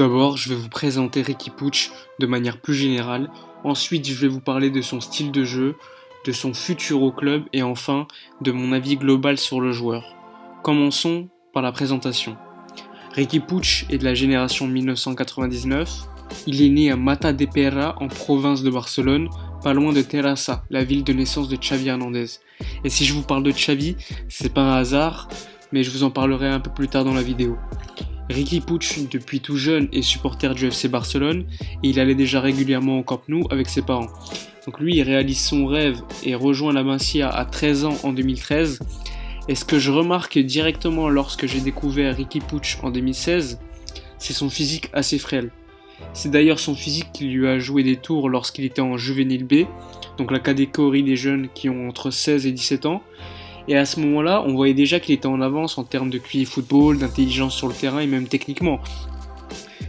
D'abord, je vais vous présenter Riqui Puig de manière plus générale. Ensuite, je vais vous parler de son style de jeu, de son futur au club et enfin de mon avis global sur le joueur. Commençons par la présentation. Riqui Puig est de la génération 1999. Il est né à Matadepera en province de Barcelone, pas loin de Terrassa, la ville de naissance de Xavi Hernandez. Et si je vous parle de Xavi, c'est pas un hasard, mais je vous en parlerai un peu plus tard dans la vidéo. Riqui Puig, depuis tout jeune, est supporter du FC Barcelone et il allait déjà régulièrement au Camp Nou avec ses parents. Donc lui, il réalise son rêve et rejoint la Masia à 13 ans en 2013. Et ce que je remarque directement lorsque j'ai découvert Riqui Puig en 2016, c'est son physique assez frêle. C'est d'ailleurs son physique qui lui a joué des tours lorsqu'il était en Juvénile B, donc la catégorie des jeunes qui ont entre 16 et 17 ans. Et à ce moment-là, on voyait déjà qu'il était en avance en termes de QI football, d'intelligence sur le terrain et même techniquement.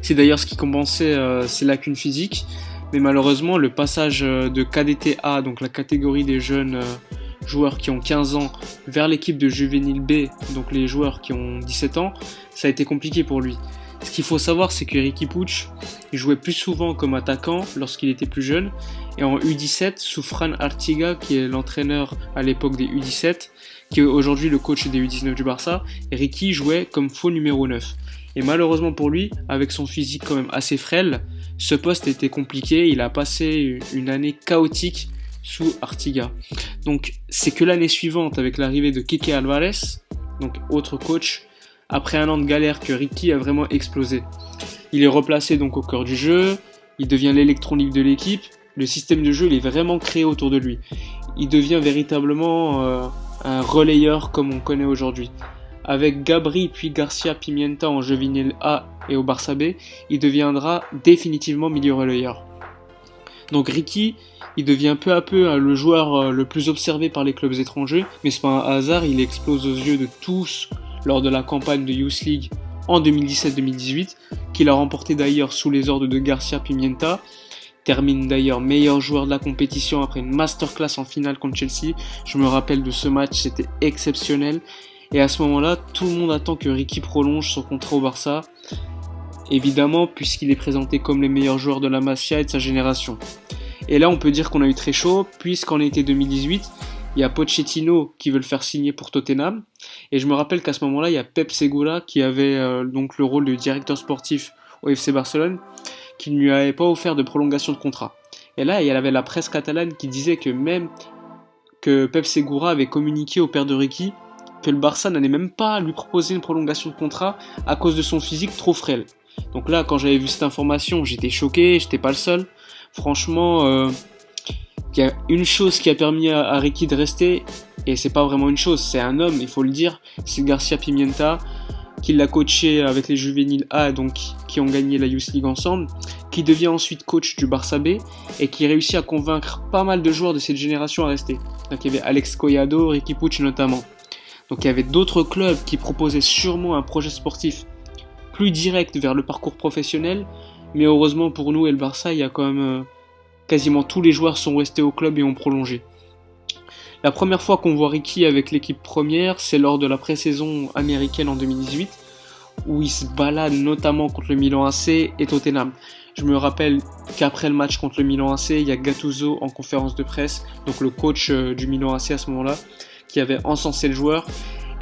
C'est d'ailleurs ce qui compensait ses lacunes physiques, mais malheureusement le passage de KDTA, donc la catégorie des jeunes joueurs qui ont 15 ans, vers l'équipe de Juvénile B, donc les joueurs qui ont 17 ans, ça a été compliqué pour lui. Ce qu'il faut savoir, c'est que Riqui Puig jouait plus souvent comme attaquant lorsqu'il était plus jeune, et en U17, sous Fran Artiga, qui est l'entraîneur à l'époque des U17, qui est aujourd'hui le coach des U19 du Barça, Riqui jouait comme faux numéro 9. Et malheureusement pour lui, avec son physique quand même assez frêle, ce poste était compliqué, il a passé une année chaotique sous Artiga. Donc c'est que l'année suivante, avec l'arrivée de Quique Alvarez, donc autre coach, après un an de galère que Riqui a vraiment explosé. Il est replacé donc au cœur du jeu, il devient l'électron libre de l'équipe, le système de jeu il est vraiment créé autour de lui. Il devient véritablement un relayeur comme on connaît aujourd'hui. Avec Gabri puis Garcia Pimienta en Juvénile A et au Barça B, il deviendra définitivement milieu relayeur. Donc Riqui, il devient peu à peu le joueur le plus observé par les clubs étrangers, mais c'est pas un hasard, il explose aux yeux de tous lors de la campagne de Youth League en 2017-2018, qu'il a remporté d'ailleurs sous les ordres de Garcia Pimienta, termine d'ailleurs meilleur joueur de la compétition après une masterclass en finale contre Chelsea. Je me rappelle de ce match, c'était exceptionnel, et à ce moment-là, tout le monde attend que Riqui prolonge son contrat au Barça, évidemment puisqu'il est présenté comme le meilleur joueur de la Masia et de sa génération. Et là on peut dire qu'on a eu très chaud, puisqu'en été 2018, il y a Pochettino qui veut le faire signer pour Tottenham. Et je me rappelle qu'à ce moment-là, il y a Pep Segura qui avait donc le rôle de directeur sportif au FC Barcelone, qui ne lui avait pas offert de prolongation de contrat. Et là, il y avait la presse catalane qui disait que même que Pep Segura avait communiqué au père de Riqui que le Barça n'allait même pas lui proposer une prolongation de contrat à cause de son physique trop frêle. Donc là, quand j'avais vu cette information, j'étais choqué, j'étais pas le seul. Franchement, il y a une chose qui a permis à Riqui de rester, et c'est pas vraiment une chose, c'est un homme, il faut le dire, c'est Garcia Pimienta, qui l'a coaché avec les Juvéniles A, donc qui ont gagné la Youth League ensemble, qui devient ensuite coach du Barça B, et qui réussit à convaincre pas mal de joueurs de cette génération à rester. Donc il y avait Alex Collado, Riqui Puig notamment. Donc il y avait d'autres clubs qui proposaient sûrement un projet sportif plus direct vers le parcours professionnel, mais heureusement pour nous et le Barça, il y a quand même quasiment tous les joueurs sont restés au club et ont prolongé. La première fois qu'on voit Riqui avec l'équipe première, c'est lors de la pré-saison américaine en 2018, où il se balade notamment contre le Milan AC et Tottenham. Je me rappelle qu'après le match contre le Milan AC, il y a Gattuso en conférence de presse, donc le coach du Milan AC à ce moment-là, qui avait encensé le joueur.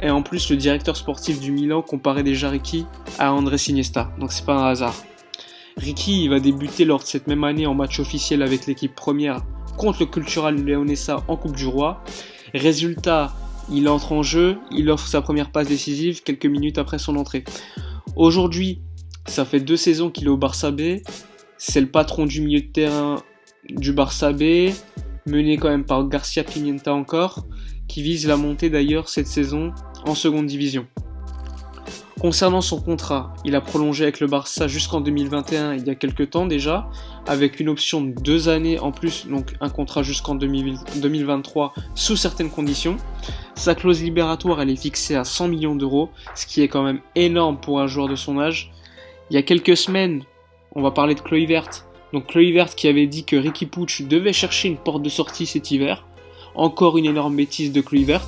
Et en plus, le directeur sportif du Milan comparait déjà Riqui à Andrés Iniesta, donc c'est pas un hasard. Riqui va débuter lors de cette même année en match officiel avec l'équipe première contre le Cultural Leonesa en Coupe du Roi. Résultat, il entre en jeu, il offre sa première passe décisive quelques minutes après son entrée. Aujourd'hui, ça fait 2 saisons qu'il est au Barça B, c'est le patron du milieu de terrain du Barça B, mené quand même par Garcia Pimienta encore, qui vise la montée d'ailleurs cette saison en seconde division. Concernant son contrat, il a prolongé avec le Barça jusqu'en 2021, il y a quelques temps déjà, avec une option de 2 années en plus, donc un contrat jusqu'en 2023 sous certaines conditions. Sa clause libératoire, elle est fixée à 100 millions d'euros, ce qui est quand même énorme pour un joueur de son âge. Il y a quelques semaines, on va parler de Kluivert. Donc Kluivert qui avait dit que Riqui Puig devait chercher une porte de sortie cet hiver. Encore une énorme bêtise de Kluivert.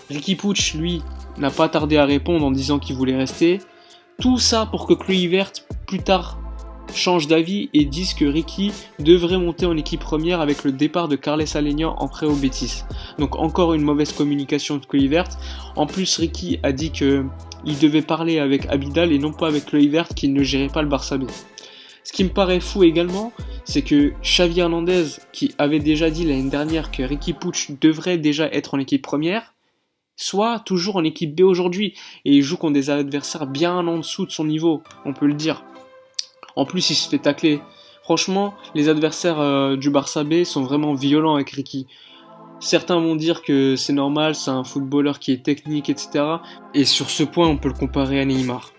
Riqui Puig, lui, n'a pas tardé à répondre en disant qu'il voulait rester. Tout ça pour que Kluivert plus tard changent d'avis et disent que Ricky devrait monter en équipe première avec le départ de Carles Aleñá en prêt au Betis. Donc encore une mauvaise communication de Kluivert. En plus, Ricky a dit qu'il devait parler avec Abidal et non pas avec Kluivert, qu'il ne gérait pas le Barça B. Ce qui me paraît fou également, c'est que Xavi Hernandez, qui avait déjà dit l'année dernière que Riqui Puig devrait déjà être en équipe première, soit toujours en équipe B aujourd'hui, et il joue contre des adversaires bien en dessous de son niveau, on peut le dire. En plus, il se fait tacler. Franchement, les adversaires du Barça B sont vraiment violents avec Riqui. Certains vont dire que c'est normal, c'est un footballeur qui est technique, etc. Et sur ce point, on peut le comparer à Neymar.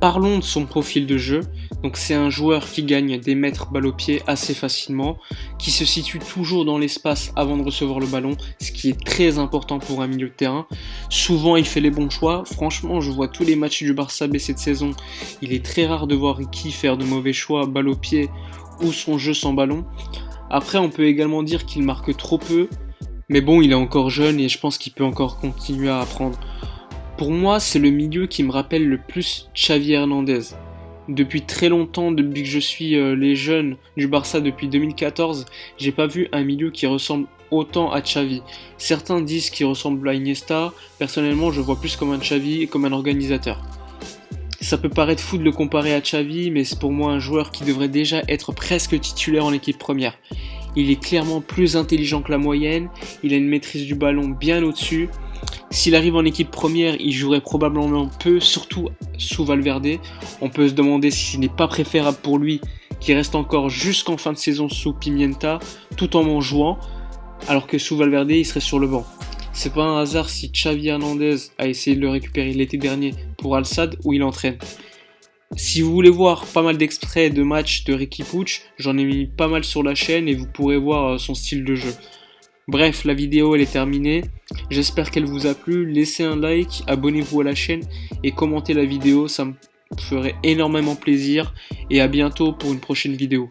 Parlons de son profil de jeu. Donc c'est un joueur qui gagne des mètres balle au pied assez facilement, qui se situe toujours dans l'espace avant de recevoir le ballon, ce qui est très important pour un milieu de terrain. Souvent il fait les bons choix. Franchement, je vois tous les matchs du Barça B cette saison. Il est très rare de voir Riqui faire de mauvais choix balle au pied ou son jeu sans ballon. Après, on peut également dire qu'il marque trop peu, mais bon, il est encore jeune et je pense qu'il peut encore continuer à apprendre. Pour moi, c'est le milieu qui me rappelle le plus Xavi Hernandez. Depuis très longtemps, depuis que je suis les jeunes du Barça depuis 2014, j'ai pas vu un milieu qui ressemble autant à Xavi. Certains disent qu'il ressemble à Iniesta. Personnellement, je vois plus comme un Xavi et comme un organisateur. Ça peut paraître fou de le comparer à Xavi, mais c'est pour moi un joueur qui devrait déjà être presque titulaire en équipe première. Il est clairement plus intelligent que la moyenne, il a une maîtrise du ballon bien au-dessus. S'il arrive en équipe première, il jouerait probablement peu, surtout sous Valverde. On peut se demander si ce n'est pas préférable pour lui qu'il reste encore jusqu'en fin de saison sous Pimienta, tout en jouant, alors que sous Valverde, il serait sur le banc. C'est pas un hasard si Xavi Hernandez a essayé de le récupérer l'été dernier pour Al Sadd où il entraîne. Si vous voulez voir pas mal d'extraits de matchs de Riqui Puig, j'en ai mis pas mal sur la chaîne et vous pourrez voir son style de jeu. Bref, la vidéo elle est terminée, j'espère qu'elle vous a plu, laissez un like, abonnez-vous à la chaîne et commentez la vidéo, ça me ferait énormément plaisir et à bientôt pour une prochaine vidéo.